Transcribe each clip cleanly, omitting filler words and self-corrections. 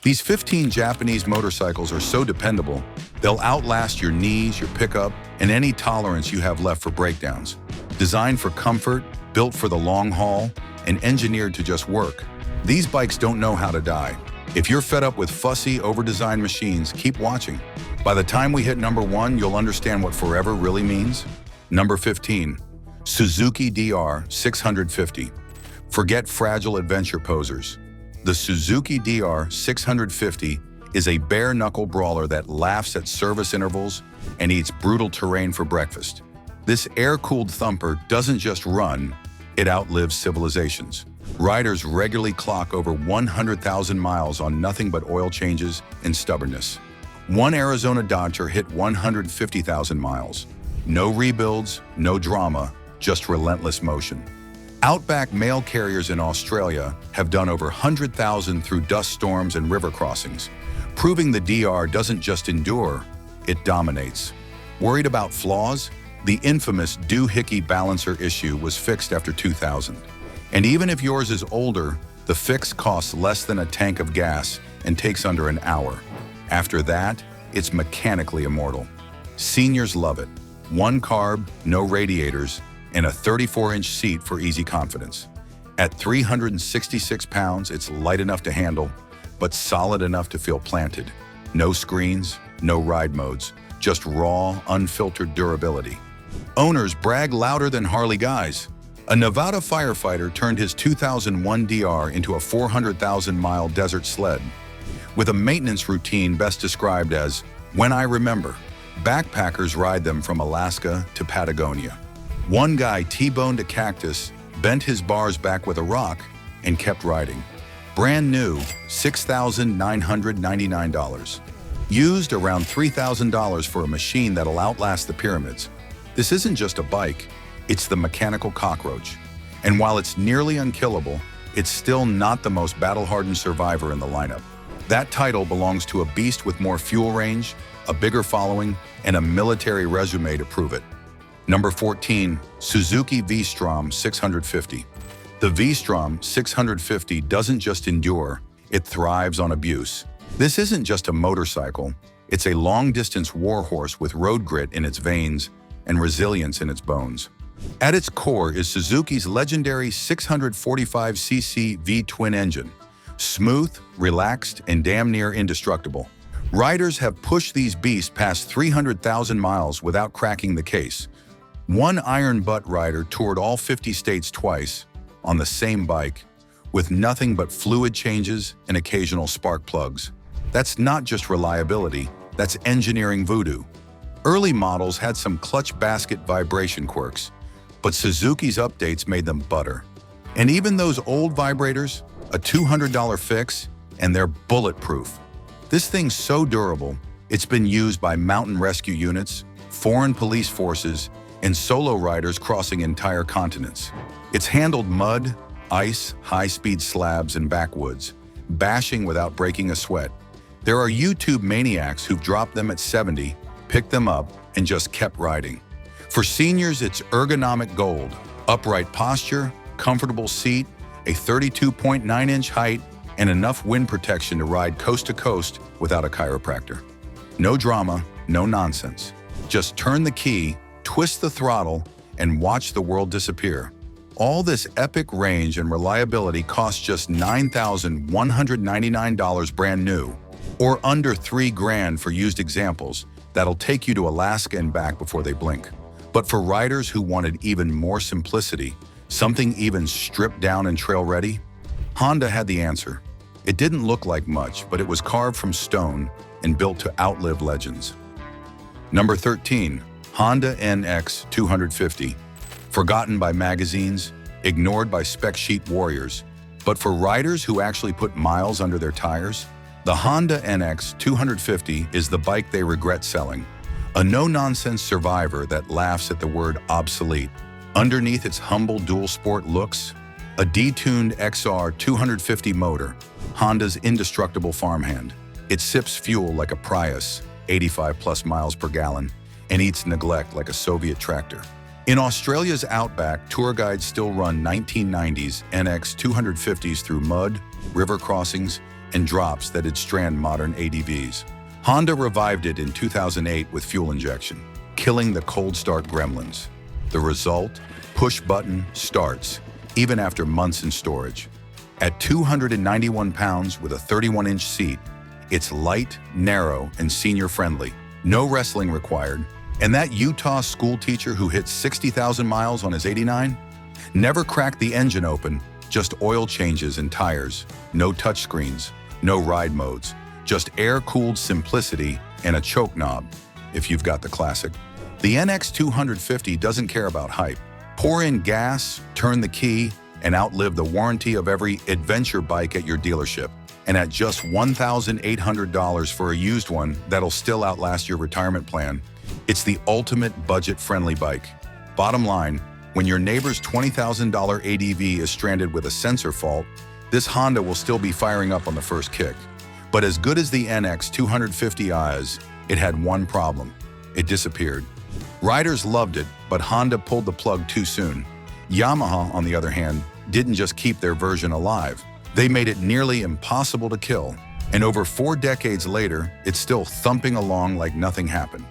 These 15 Japanese motorcycles are so dependable, they'll outlast your knees, your pickup, and any tolerance you have left for breakdowns. Designed for comfort, built for the long haul, and engineered to just work, these bikes don't know how to die. If you're fed up with fussy, over-designed machines, keep watching. By the time we hit number 1, you'll understand what forever really means. Number 15. Suzuki DR 650. Forget fragile adventure posers. The Suzuki DR 650 is a bare-knuckle brawler that laughs at service intervals and eats brutal terrain for breakfast. This air-cooled thumper doesn't just run, it outlives civilizations. Riders regularly clock over 100,000 miles on nothing but oil changes and stubbornness. One Arizona Dodger hit 150,000 miles. No rebuilds, no drama, just relentless motion. Outback mail carriers in Australia have done over 100,000 through dust storms and river crossings, proving the DR doesn't just endure, it dominates. Worried about flaws? The infamous doohickey balancer issue was fixed after 2000. And even if yours is older, the fix costs less than a tank of gas and takes under an hour. After that, it's mechanically immortal. Seniors love it. One carb, no radiators, and a 34-inch seat for easy confidence. At 366 pounds, it's light enough to handle, but solid enough to feel planted. No screens, no ride modes, just raw, unfiltered durability. Owners brag louder than Harley guys. A Nevada firefighter turned his 2001 DR into a 400,000-mile desert sled, with a maintenance routine best described as, "When I remember." Backpackers ride them from Alaska to Patagonia. One guy T-boned a cactus, bent his bars back with a rock, and kept riding. Brand new, $6,999. Used, around $3,000 for a machine that'll outlast the pyramids. This isn't just a bike, it's the mechanical cockroach. And while it's nearly unkillable, it's still not the most battle-hardened survivor in the lineup. That title belongs to a beast with more fuel range, a bigger following, and a military resume to prove it. Number 14. Suzuki Vstrom 650. The Vstrom 650 doesn't just endure, it thrives on abuse. This isn't just a motorcycle, it's a long-distance warhorse with road grit in its veins and resilience in its bones. At its core is Suzuki's legendary 645cc V-twin engine. Smooth, relaxed, and damn near indestructible. Riders have pushed these beasts past 300,000 miles without cracking the case. One iron butt rider toured all 50 states twice on the same bike, with nothing but fluid changes and occasional spark plugs. That's not just reliability, that's engineering voodoo. Early models had some clutch basket vibration quirks, but Suzuki's updates made them butter. And even those old vibrators, a $200 fix, and they're bulletproof. This thing's so durable, it's been used by mountain rescue units, foreign police forces, and solo riders crossing entire continents. It's handled mud, ice, high-speed slabs, and backwoods, bashing without breaking a sweat. There are YouTube maniacs who've dropped them at 70, picked them up, and just kept riding. For seniors, it's ergonomic gold, upright posture, comfortable seat, a 32.9-inch height, and enough wind protection to ride coast to coast without a chiropractor. No drama, no nonsense. Just turn the key, twist the throttle, and watch the world disappear. All this epic range and reliability costs just $9,199 brand new, or under $3,000 for used examples that'll take you to Alaska and back before they blink. But for riders who wanted even more simplicity, something even stripped down and trail ready, Honda had the answer. It didn't look like much, but it was carved from stone and built to outlive legends. Number 13. Honda NX250. Forgotten by magazines, ignored by spec sheet warriors, but for riders who actually put miles under their tires, the Honda NX250 is the bike they regret selling. A no-nonsense survivor that laughs at the word obsolete. Underneath its humble dual-sport looks, a detuned XR250 motor, Honda's indestructible farmhand. It sips fuel like a Prius, 85+ miles per gallon, and eats neglect like a Soviet tractor. In Australia's outback, tour guides still run 1990s NX250s through mud, river crossings, and drops that'd strand modern ADVs. Honda revived it in 2008 with fuel injection, killing the cold start gremlins. The result? Push-button starts, even after months in storage. At 291 pounds with a 31-inch seat, it's light, narrow, and senior-friendly. No wrestling required. And that Utah school teacher who hit 60,000 miles on his 89? Never cracked the engine open, just oil changes and tires. No touchscreens, no ride modes, just air-cooled simplicity and a choke knob, if you've got the classic. The NX250 doesn't care about hype. Pour in gas, turn the key, and outlive the warranty of every adventure bike at your dealership. And at just $1,800 for a used one that'll still outlast your retirement plan, it's the ultimate budget-friendly bike. Bottom line, when your neighbor's $20,000 ADV is stranded with a sensor fault, this Honda will still be firing up on the first kick. But as good as the NX250 is, it had one problem. It disappeared. Riders loved it, but Honda pulled the plug too soon. Yamaha, on the other hand, didn't just keep their version alive. They made it nearly impossible to kill. And over 4 decades later, it's still thumping along like nothing happened.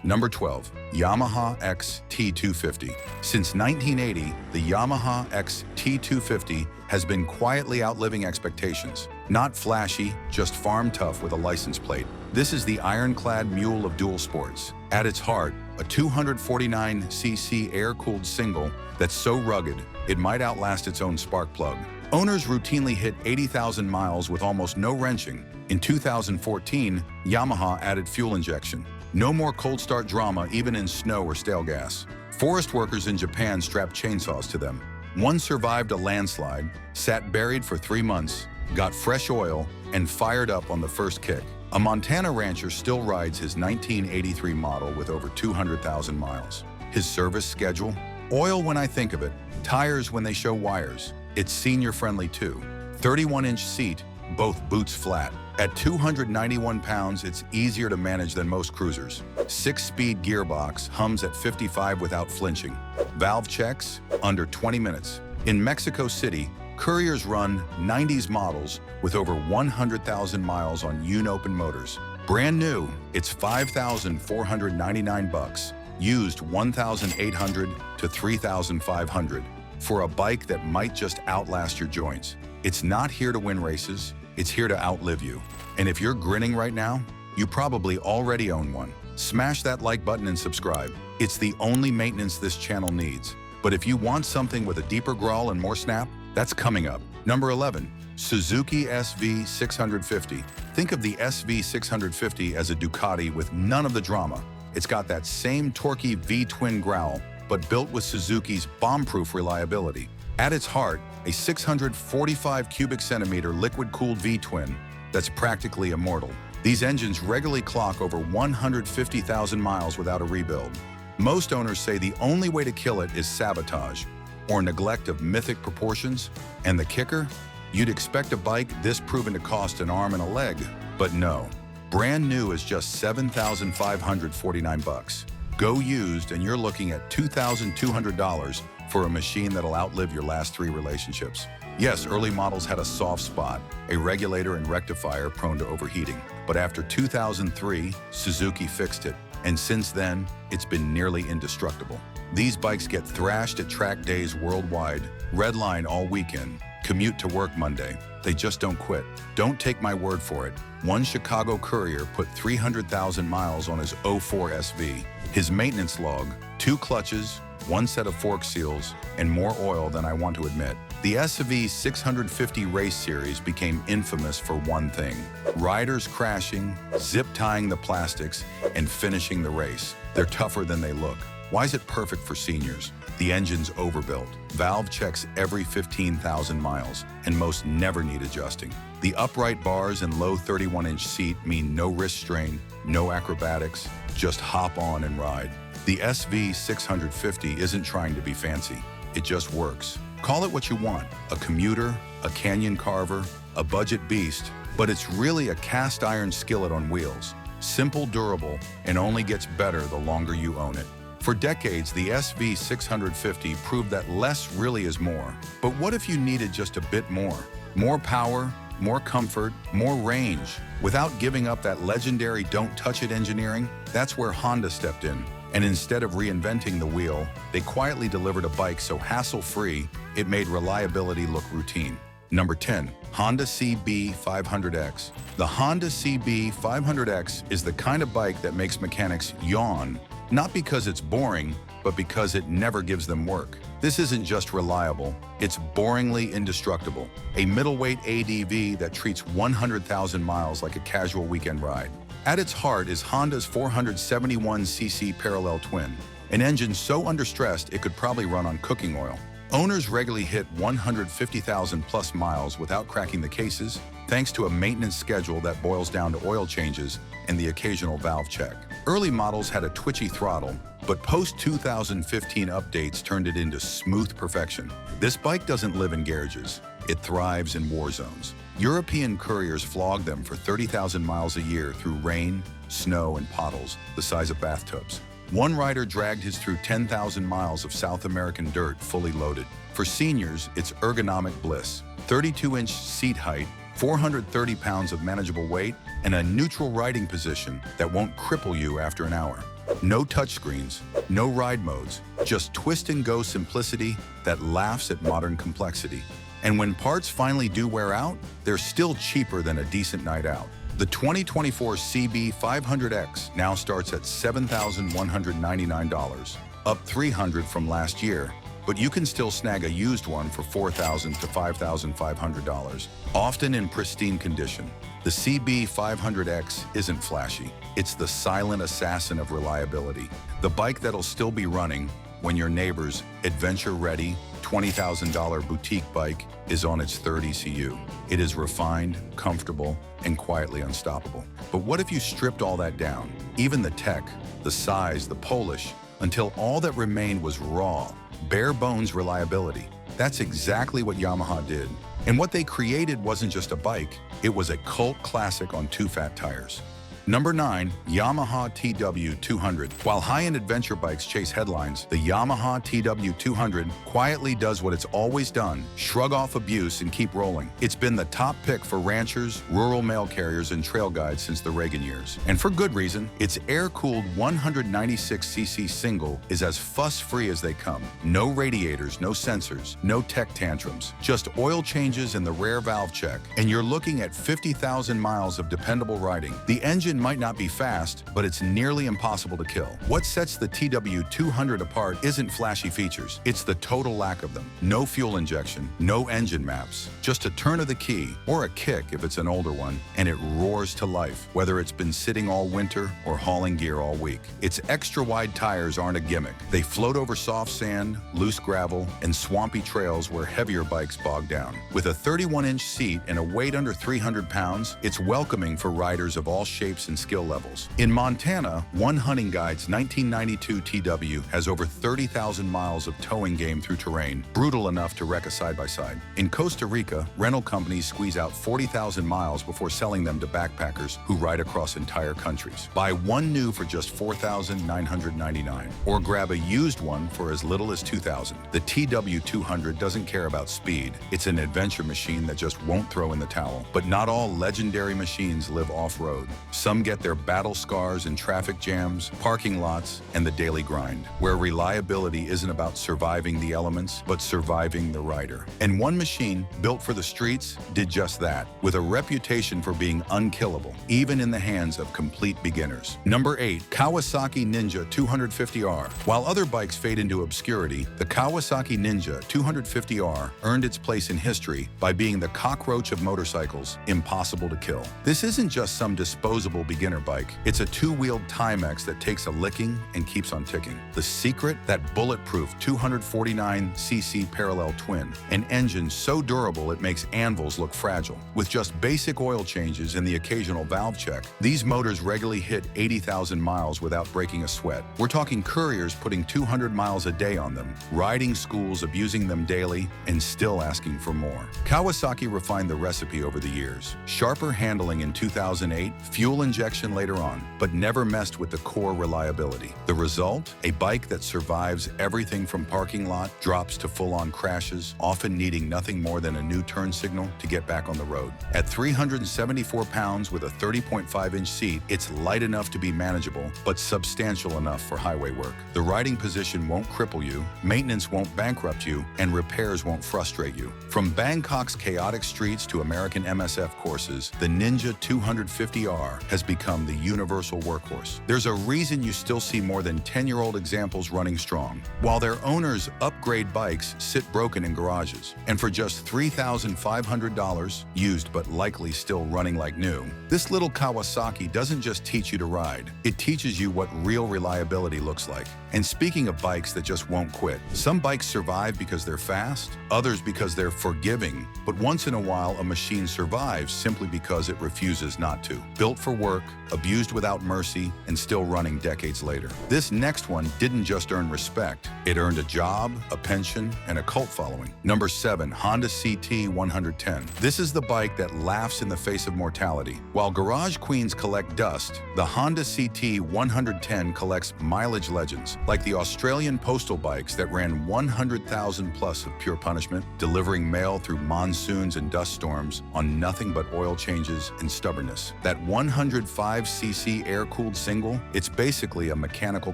Number 12, Yamaha XT250. Since 1980, the Yamaha XT250 has been quietly outliving expectations. Not flashy, just farm tough with a license plate. This is the ironclad mule of dual sports. At its heart, a 249cc air-cooled single that's so rugged, it might outlast its own spark plug. Owners routinely hit 80,000 miles with almost no wrenching. In 2014, Yamaha added fuel injection. No more cold start drama even in snow or stale gas. Forest workers in Japan strapped chainsaws to them. One survived a landslide, sat buried for 3 months, got fresh oil, and fired up on the first kick. A Montana rancher still rides his 1983 model with over 200,000 miles. His service schedule? Oil when I think of it, tires when they show wires. It's senior-friendly too. 31-inch seat, both boots flat. At 291 pounds, it's easier to manage than most cruisers. 6-speed gearbox hums at 55 without flinching. Valve checks, under 20 minutes. In Mexico City, couriers run 90s models with over 100,000 miles on Open motors. Brand new, it's $5,499. Used $1,800 to $3,500 for a bike that might just outlast your joints. It's not here to win races, it's here to outlive you. And if you're grinning right now, you probably already own one. Smash that like button and subscribe. It's the only maintenance this channel needs. But if you want something with a deeper growl and more snap, that's coming up. Number 11, Suzuki SV650. Think of the SV650 as a Ducati with none of the drama. It's got that same torquey V-twin growl, but built with Suzuki's bomb-proof reliability. At its heart, a 645 cubic centimeter liquid-cooled V-twin that's practically immortal. These engines regularly clock over 150,000 miles without a rebuild. Most owners say the only way to kill it is sabotage or neglect of mythic proportions. And the kicker? You'd expect a bike this proven to cost an arm and a leg, but no. Brand new is just $7,549. Go used and you're looking at $2,200 for a machine that'll outlive your last 3 relationships. Yes, early models had a soft spot, a regulator and rectifier prone to overheating. But after 2003, Suzuki fixed it. And since then, it's been nearly indestructible. These bikes get thrashed at track days worldwide, redline all weekend, commute to work Monday. They just don't quit. Don't take my word for it. One Chicago courier put 300,000 miles on his 04 SV. His maintenance log, 2 clutches, 1 set of fork seals, and more oil than I want to admit. The SV650 race series became infamous for one thing: riders crashing, zip-tying the plastics, and finishing the race. They're tougher than they look. Why is it perfect for seniors? The engine's overbuilt. Valve checks every 15,000 miles, and most never need adjusting. The upright bars and low 31-inch seat mean no wrist strain, no acrobatics, just hop on and ride. The SV650 isn't trying to be fancy. It just works. Call it what you want, a commuter, a canyon carver, a budget beast, but it's really a cast iron skillet on wheels. Simple, durable, and only gets better the longer you own it. For decades, the SV650 proved that less really is more. But what if you needed just a bit more? More power, more comfort, more range. Without giving up that legendary don't touch it engineering, that's where Honda stepped in. And instead of reinventing the wheel, they quietly delivered a bike so hassle-free, it made reliability look routine. Number 10. Honda CB500X. The Honda CB500X is the kind of bike that makes mechanics yawn, not because it's boring, but because it never gives them work. This isn't just reliable, it's boringly indestructible. A middleweight ADV that treats 100,000 miles like a casual weekend ride. At its heart is Honda's 471cc parallel twin, an engine so understressed it could probably run on cooking oil. Owners regularly hit 150,000 plus miles without cracking the cases, thanks to a maintenance schedule that boils down to oil changes and the occasional valve check. Early models had a twitchy throttle, but post-2015 updates turned it into smooth perfection. This bike doesn't live in garages, it thrives in war zones. European couriers flog them for 30,000 miles a year through rain, snow, and potholes the size of bathtubs. One rider dragged his through 10,000 miles of South American dirt fully loaded. For seniors, it's ergonomic bliss. 32-inch seat height, 430 pounds of manageable weight, and a neutral riding position that won't cripple you after an hour. No touchscreens, no ride modes, just twist-and-go simplicity that laughs at modern complexity. And when parts finally do wear out, they're still cheaper than a decent night out. The 2024 CB500X now starts at $7,199, up $300 from last year, but you can still snag a used one for $4,000 to $5,500, often in pristine condition. The CB500X isn't flashy. It's the silent assassin of reliability. The bike that'll still be running when your neighbor's adventure-ready $20,000 boutique bike is on its third ECU. It is refined, comfortable, and quietly unstoppable. But what if you stripped all that down? Even the tech, the size, the polish, until all that remained was raw, bare-bones reliability. That's exactly what Yamaha did. And what they created wasn't just a bike, it was a cult classic on two fat tires. Number 9. Yamaha TWW200. While high-end adventure bikes chase headlines, the Yamaha TWW200 quietly does what it's always done: shrug off abuse and keep rolling. It's been the top pick for ranchers, rural mail carriers, and trail guides since the Reagan years. And for good reason. Its air-cooled 196cc single is as fuss-free as they come. No radiators, no sensors, no tech tantrums, just oil changes and the rare valve check, and you're looking at 50,000 miles of dependable riding. The engine might not be fast, but it's nearly impossible to kill. What sets the TW200 apart isn't flashy features, it's the total lack of them. No fuel injection, no engine maps, just a turn of the key, or a kick if it's an older one, and it roars to life, whether it's been sitting all winter or hauling gear all week. Its extra-wide tires aren't a gimmick. They float over soft sand, loose gravel, and swampy trails where heavier bikes bog down. With a 31-inch seat and a weight under 300 pounds, it's welcoming for riders of all shapes and skill levels. In Montana, One Hunting Guide's 1992 TW has over 30,000 miles of towing game through terrain, brutal enough to wreck a side-by-side. In Costa Rica, rental companies squeeze out 40,000 miles before selling them to backpackers who ride across entire countries. Buy one new for just $4,999, or grab a used one for as little as $2,000. The TW200 doesn't care about speed. It's an adventure machine that just won't throw in the towel. But not all legendary machines live off-road. Some get their battle scars in traffic jams, parking lots, and the daily grind, where reliability isn't about surviving the elements, but surviving the rider. And one machine, built for the streets, did just that, with a reputation for being unkillable, even in the hands of complete beginners. Number 8. Kawasaki Ninja 250R. While other bikes fade into obscurity, the Kawasaki Ninja 250R earned its place in history by being the cockroach of motorcycles, impossible to kill. This isn't just some disposable beginner bike. It's a two-wheeled Timex that takes a licking and keeps on ticking. The secret? That bulletproof 249cc parallel twin, an engine so durable it makes anvils look fragile. With just basic oil changes and the occasional valve check, these motors regularly hit 80,000 miles without breaking a sweat. We're talking couriers putting 200 miles a day on them, riding schools abusing them daily, and still asking for more. Kawasaki refined the recipe over the years. Sharper handling in 2008, fuel injection later on, but never messed with the core reliability. The result? A bike that survives everything from parking lot drops to full-on crashes, often needing nothing more than a new turn signal to get back on the road. At 374 pounds with a 30.5-inch seat, it's light enough to be manageable, but substantial enough for highway work. The riding position won't cripple you, maintenance won't bankrupt you, and repairs won't frustrate you. From Bangkok's chaotic streets to American MSF courses, the Ninja 250R has become the universal workhorse. There's a reason you still see more than 10-year-old examples running strong, while their owners' upgrade bikes sit broken in garages. And for just $3,500, used but likely still running like new, this little Kawasaki doesn't just teach you to ride, it teaches you what real reliability looks like. And speaking of bikes that just won't quit, some bikes survive because they're fast, others because they're forgiving, but once in a while a machine survives simply because it refuses not to. Built for work, abused without mercy, and still running decades later. This next one didn't just earn respect, it earned a job, a pension, and a cult following. Number 7. Honda CT110. This is the bike that laughs in the face of mortality. While garage queens collect dust, the Honda CT110 collects mileage legends, like the Australian postal bikes that ran 100,000 plus of pure punishment, delivering mail through monsoons and dust storms on nothing but oil changes and stubbornness. That 105cc air-cooled single, it's basically a mechanical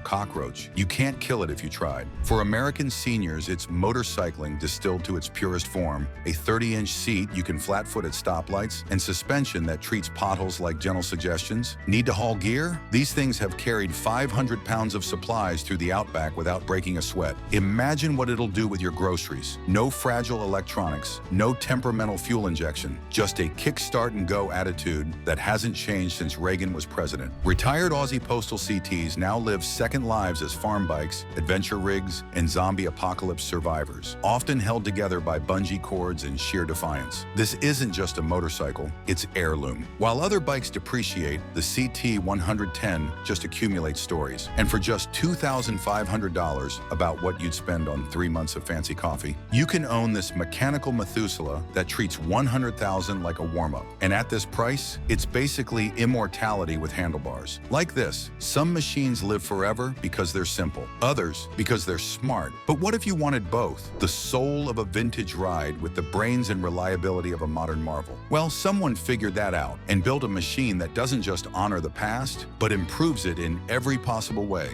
cockroach. You can't kill it if you tried. For American seniors, it's motorcycling distilled to its purest form, a 30-inch seat you can flat-foot at stoplights, and suspension that treats potholes like gentle suggestions. Need to haul gear? These things have carried 500 pounds of supplies through the outback without breaking a sweat. Imagine what it'll do with your groceries. No fragile electronics, no temperamental fuel injection, just a kickstart and go attitude that hasn't changed since Reagan was president. Retired Aussie postal CTs now live second lives as farm bikes, adventure rigs, and zombie apocalypse survivors, often held together by bungee cords and sheer defiance. This isn't just a motorcycle, it's heirloom. While other bikes depreciate, the CT110 just accumulates stories. And for just $2,500, about what you'd spend on 3 months of fancy coffee, you can own this mechanical Methuselah that treats 100,000 like a warm-up. And at this price, it's basically immortality with handlebars. Like this, some machines live forever because they're simple, others because they're smart. But what if you wanted both? The soul of a vintage ride with the brains and reliability of a modern marvel. Well, someone figured that out and built a machine that doesn't just honor the past, but improves it in every possible way.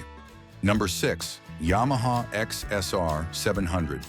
Number 6. Yamaha XSR700.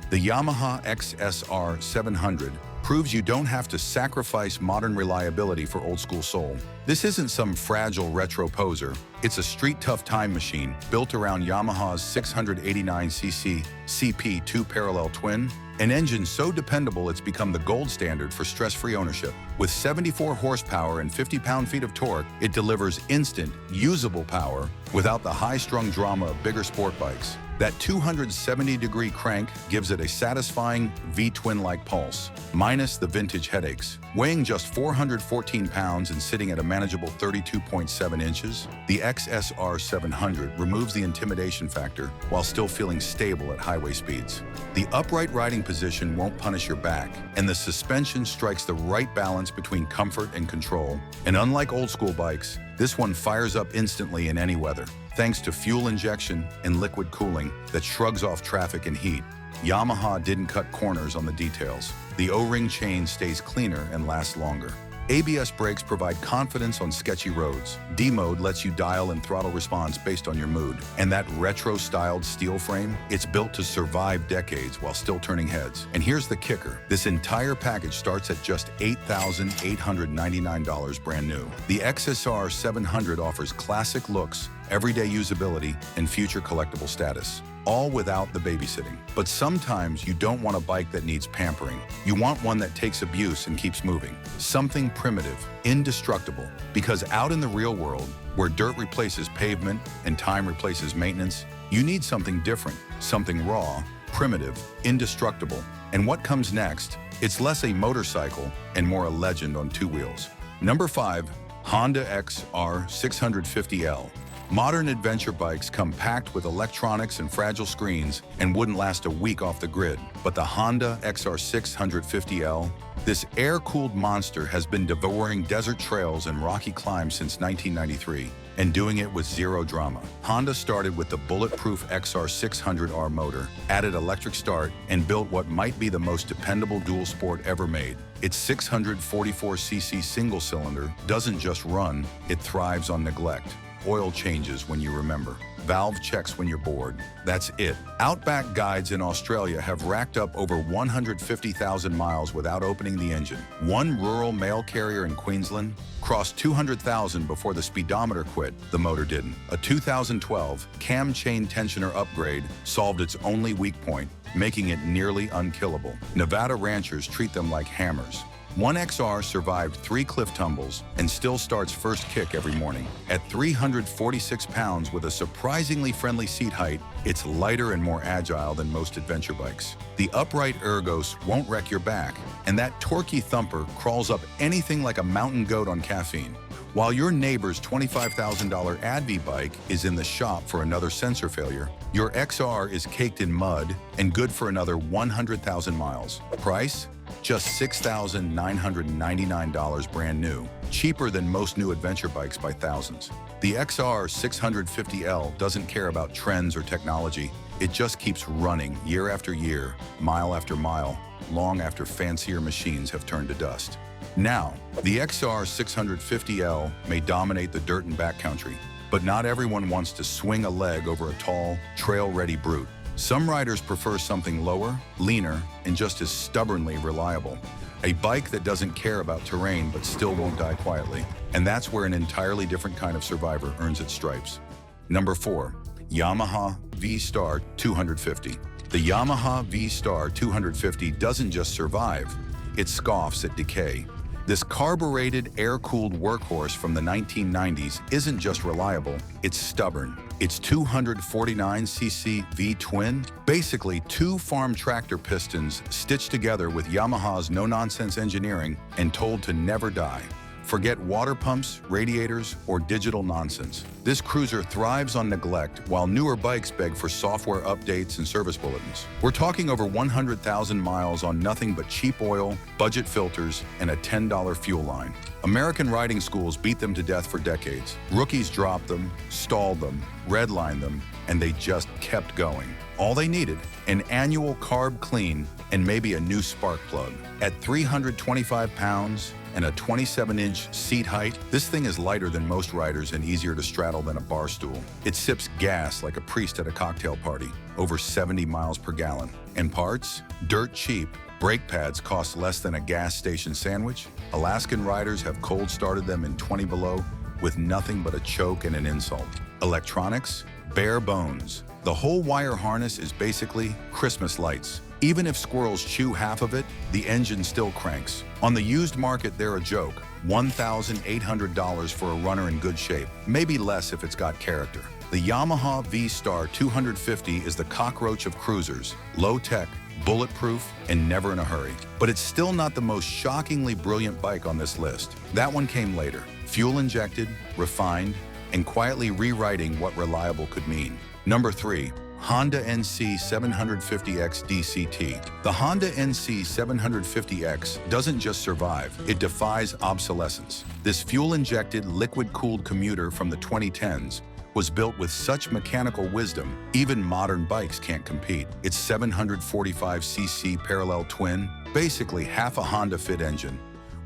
The Yamaha XSR700 proves you don't have to sacrifice modern reliability for old-school soul. This isn't some fragile retro poser. It's a street-tough time machine built around Yamaha's 689cc CP2 parallel twin, an engine so dependable it's become the gold standard for stress-free ownership. With 74 horsepower and 50 pound-feet of torque, it delivers instant, usable power without the high-strung drama of bigger sport bikes. That 270-degree crank gives it a satisfying V-twin-like pulse, minus the vintage headaches. Weighing just 414 pounds and sitting at a manageable 32.7 inches, the XSR700 removes the intimidation factor while still feeling stable at highway speeds. The upright riding position won't punish your back, and the suspension strikes the right balance between comfort and control. And unlike old-school bikes, this one fires up instantly in any weather, thanks to fuel injection and liquid cooling that shrugs off traffic and heat. Yamaha didn't cut corners on the details. The O-ring chain stays cleaner and lasts longer. ABS brakes provide confidence on sketchy roads. D-mode lets you dial and throttle response based on your mood. And that retro-styled steel frame, it's built to survive decades while still turning heads. And here's the kicker. This entire package starts at just $8,899 brand new. The XSR700 offers classic looks, everyday usability, and future collectible status, all without the babysitting. But sometimes you don't want a bike that needs pampering. You want one that takes abuse and keeps moving. Something primitive, indestructible, because out in the real world, where dirt replaces pavement and time replaces maintenance, you need something different, something raw, primitive, indestructible. And what comes next? It's less a motorcycle and more a legend on two wheels. Number 5. Honda XR650L. Modern adventure bikes come packed with electronics and fragile screens and wouldn't last a week off the grid. But the Honda XR650L, this air-cooled monster has been devouring desert trails and rocky climbs since 1993, and doing it with zero drama. Honda started with the bulletproof XR600R motor, added electric start, and built what might be the most dependable dual sport ever made. Its 644cc single-cylinder doesn't just run, it thrives on neglect. Oil changes when you remember. Valve checks when you're bored. That's it. Outback guides in Australia have racked up over 150,000 miles without opening the engine. One rural mail carrier in Queensland crossed 200,000 before the speedometer quit. The motor didn't. A 2012 cam chain tensioner upgrade solved its only weak point, making it nearly unkillable. Nevada ranchers treat them like hammers. One XR survived 3 cliff tumbles and still starts first kick every morning. At 346 pounds with a surprisingly friendly seat height, it's lighter and more agile than most adventure bikes. The upright ergos won't wreck your back, and that torquey thumper crawls up anything like a mountain goat on caffeine. While your neighbor's $25,000 Adv bike is in the shop for another sensor failure, your XR is caked in mud and good for another 100,000 miles. Price? Just $6,999 brand new, cheaper than most new adventure bikes by thousands. The XR650L doesn't care about trends or technology. It just keeps running year after year, mile after mile, long after fancier machines have turned to dust. Now, the XR650L may dominate the dirt and backcountry, but not everyone wants to swing a leg over a tall, trail-ready brute. Some riders prefer something lower, leaner, and just as stubbornly reliable. A bike that doesn't care about terrain but still won't die quietly. And that's where an entirely different kind of survivor earns its stripes. Number 4. Yamaha Vstar 250. The Yamaha Vstar 250 doesn't just survive, it scoffs at decay. This carbureted, air-cooled workhorse from the 1990s isn't just reliable, it's stubborn. Its 249cc V-twin, basically 2 farm tractor pistons stitched together with Yamaha's no-nonsense engineering and told to never die. Forget water pumps, radiators, or digital nonsense. This cruiser thrives on neglect, while newer bikes beg for software updates and service bulletins. We're talking over 100,000 miles on nothing but cheap oil, budget filters, and a $10 fuel line. American riding schools beat them to death for decades. Rookies dropped them, stalled them, redlined them, and they just kept going. All they needed, an annual carb clean and maybe a new spark plug. At 325 pounds, and a 27-inch seat height, this thing is lighter than most riders and easier to straddle than a bar stool. It sips gas like a priest at a cocktail party, over 70 miles per gallon. And parts? Dirt cheap. Brake pads cost less than a gas station sandwich. Alaskan riders have cold started them in 20 below with nothing but a choke and an insult. Electronics? Bare bones. The whole wire harness is basically Christmas lights. Even if squirrels chew half of it, the engine still cranks. On the used market, they're a joke. $1,800 for a runner in good shape. Maybe less if it's got character. The Yamaha Vstar 250 is the cockroach of cruisers. Low-tech, bulletproof, and never in a hurry. But it's still not the most shockingly brilliant bike on this list. That one came later. Fuel-injected, refined, and quietly rewriting what reliable could mean. Number 3. Honda NC750X DCT. The Honda NC750X doesn't just survive, it defies obsolescence. This fuel-injected, liquid-cooled commuter from the 2010s was built with such mechanical wisdom, even modern bikes can't compete. Its 745cc parallel twin, basically half a Honda Fit engine,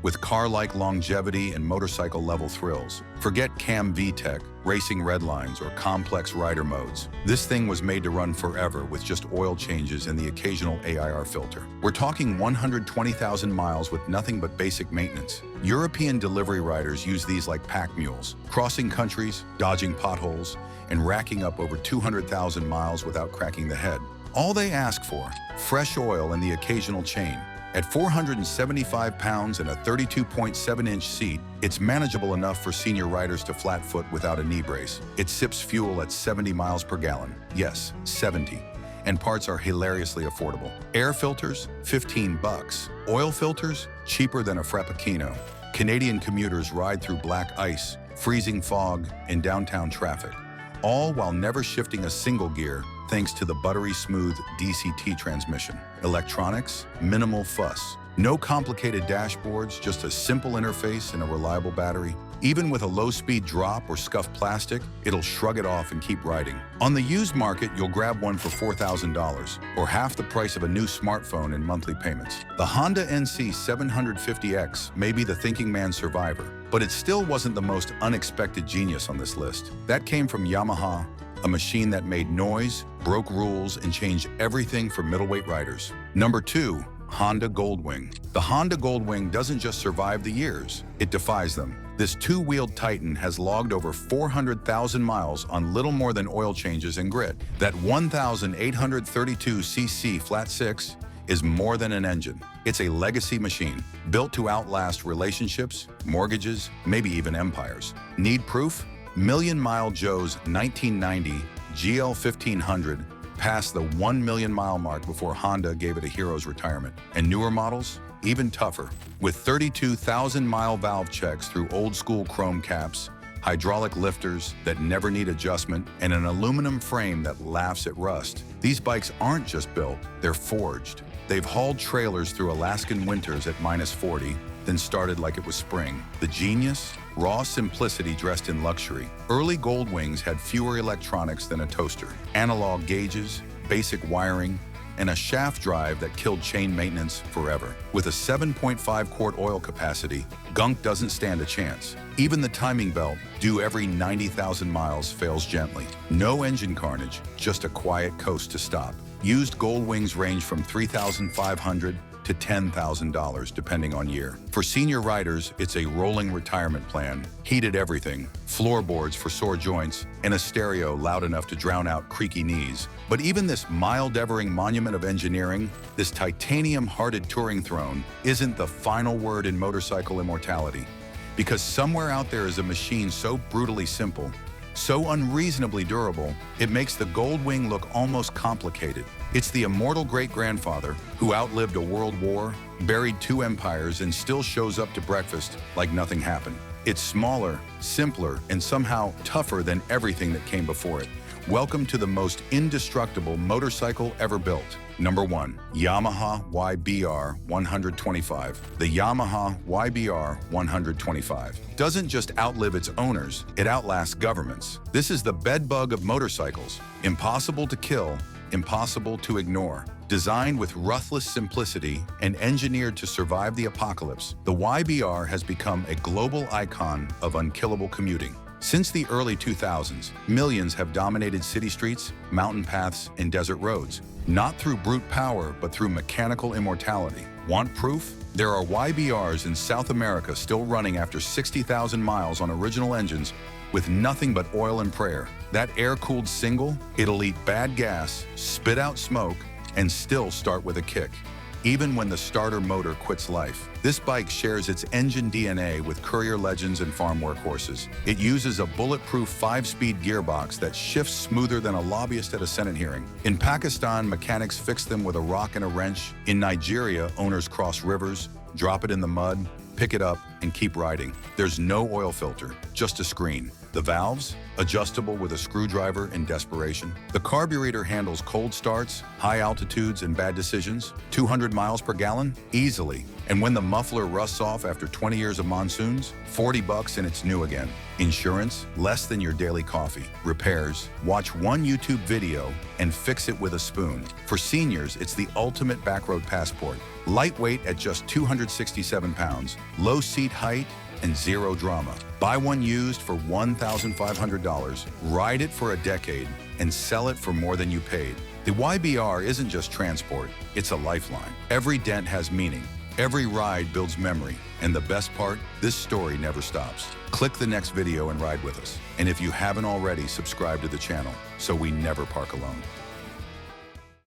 with car-like longevity and motorcycle-level thrills. Forget Cam VTEC, racing redlines, or complex rider modes. This thing was made to run forever with just oil changes and the occasional AIR filter. We're talking 120,000 miles with nothing but basic maintenance. European delivery riders use these like pack mules, crossing countries, dodging potholes, and racking up over 200,000 miles without cracking the head. All they ask for, fresh oil and the occasional chain. At 475 pounds and a 32.7-inch seat, it's manageable enough for senior riders to flat-foot without a knee brace. It sips fuel at 70 miles per gallon. Yes, 70. And parts are hilariously affordable. Air filters, $15. Oil filters, cheaper than a Frappuccino. Canadian commuters ride through black ice, freezing fog, and downtown traffic. all while never shifting a single gear thanks to the buttery-smooth DCT transmission. Electronics, minimal fuss. No complicated dashboards, just a simple interface and a reliable battery. Even with a low-speed drop or scuffed plastic, it'll shrug it off and keep riding. On the used market, you'll grab one for $4,000, or half the price of a new smartphone in monthly payments. The Honda NC 750X may be the thinking man's survivor, but it still wasn't the most unexpected genius on this list. That came from Yamaha, a machine that made noise, broke rules, and changed everything for middleweight riders. Number 2. Honda Goldwing. The Honda Goldwing doesn't just survive the years, it defies them. This two-wheeled titan has logged over 400,000 miles on little more than oil changes and grit. That 1,832cc flat six is more than an engine. It's a legacy machine, built to outlast relationships, mortgages, maybe even empires. Need proof? Million Mile Joe's 1990 GL 1500 passed the 1 million mile mark before Honda gave it a hero's retirement. And newer models? Even tougher. With 32,000 mile valve checks through old school chrome caps, hydraulic lifters that never need adjustment, and an aluminum frame that laughs at rust. These bikes aren't just built, they're forged. They've hauled trailers through Alaskan winters at -40, then started like it was spring. The genius? Raw simplicity dressed in luxury. Early Goldwings had fewer electronics than a toaster. Analog gauges, basic wiring, and a shaft drive that killed chain maintenance forever. With a 7.5 quart oil capacity, gunk doesn't stand a chance. Even the timing belt, due every 90,000 miles, fails gently. No engine carnage, just a quiet coast to stop. Used Goldwings range from $3,500 to $10,000 depending on year. For senior riders, it's a rolling retirement plan, heated everything, floorboards for sore joints, and a stereo loud enough to drown out creaky knees. But even this mild-evering monument of engineering, this titanium-hearted touring throne, isn't the final word in motorcycle immortality. Because somewhere out there is a machine so brutally simple, so unreasonably durable, it makes the Goldwing look almost complicated. It's the immortal great-grandfather who outlived a world war, buried 2 empires, and still shows up to breakfast like nothing happened. It's smaller, simpler, and somehow tougher than everything that came before it. Welcome to the most indestructible motorcycle ever built. Number 1. Yamaha YBR 125. The Yamaha YBR 125 doesn't just outlive its owners, it outlasts governments. This is the bedbug of motorcycles. Impossible to kill, impossible to ignore. Designed with ruthless simplicity and engineered to survive the apocalypse, the YBR has become a global icon of unkillable commuting. Since the early 2000s, millions have dominated city streets, mountain paths, and desert roads. Not through brute power, but through mechanical immortality. Want proof? There are YBRs in South America still running after 60,000 miles on original engines with nothing but oil and prayer. That air-cooled single, it'll eat bad gas, spit out smoke, and still start with a kick, even when the starter motor quits life. This bike shares its engine DNA with courier legends and farm workhorses. It uses a bulletproof 5-speed gearbox that shifts smoother than a lobbyist at a Senate hearing. In Pakistan, mechanics fix them with a rock and a wrench. In Nigeria, owners cross rivers, drop it in the mud, pick it up, and keep riding. There's no oil filter, just a screen. The valves, adjustable with a screwdriver in desperation. The carburetor handles cold starts, high altitudes, and bad decisions. 200 miles per gallon? Easily. And when the muffler rusts off after 20 years of monsoons, $40 and it's new again. Insurance? Less than your daily coffee. Repairs? Watch one YouTube video and fix it with a spoon. For seniors, it's the ultimate backroad passport. Lightweight at just 267 pounds, low seat height, and zero drama. Buy one used for $1,500, ride it for a decade, and sell it for more than you paid. The YBR isn't just transport, it's a lifeline. Every dent has meaning. Every ride builds memory. And the best part, this story never stops. Click the next video and ride with us. And if you haven't already, subscribe to the channel so we never park alone.